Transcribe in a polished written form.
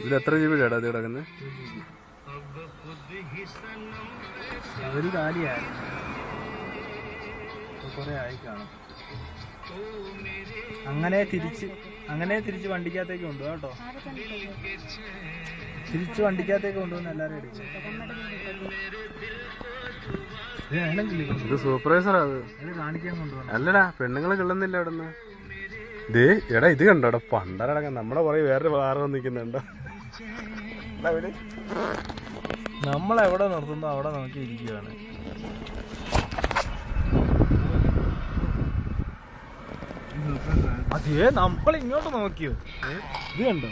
ഇതിൽ എത്ര GB ഡാടാ ഇത് കിടക്കുന്നത്? ഒരു കാലിയായി കുറെ ആയി കാണും. അങ്ങനെ തിരിച്ച് വണ്ടിക്കകത്തേക്ക് കൊണ്ടുപോകാം കേട്ടോ. തിരിച്ച് വണ്ടിക്കകത്തേക്ക് കൊണ്ടുപോകുന്ന എല്ലാവരും എടുക്കും. ഇത് സൂപ്പർവൈസറാ അത് കാണിക്കാൻ കൊണ്ടുപോകണം. അല്ലടാ, പെണ്ണുങ്ങളെ കിള്ളുന്നില്ല അവിടെ നിന്ന്. ദേ എടാ ഇത് കണ്ടോടാ, പണ്ടടക്കം നമ്മുടെ പുറകെ വേറൊരു കാറ് വന്നിരിക്കുന്നുണ്ടോ? നമ്മളെവിടെ നിർത്തുന്നോ അവിടെ നോക്കി ഇരിക്കുകയാണ്. അതേ നമ്മൾ ഇങ്ങോട്ട് നോക്കിയോ? ഇത് കണ്ടോ?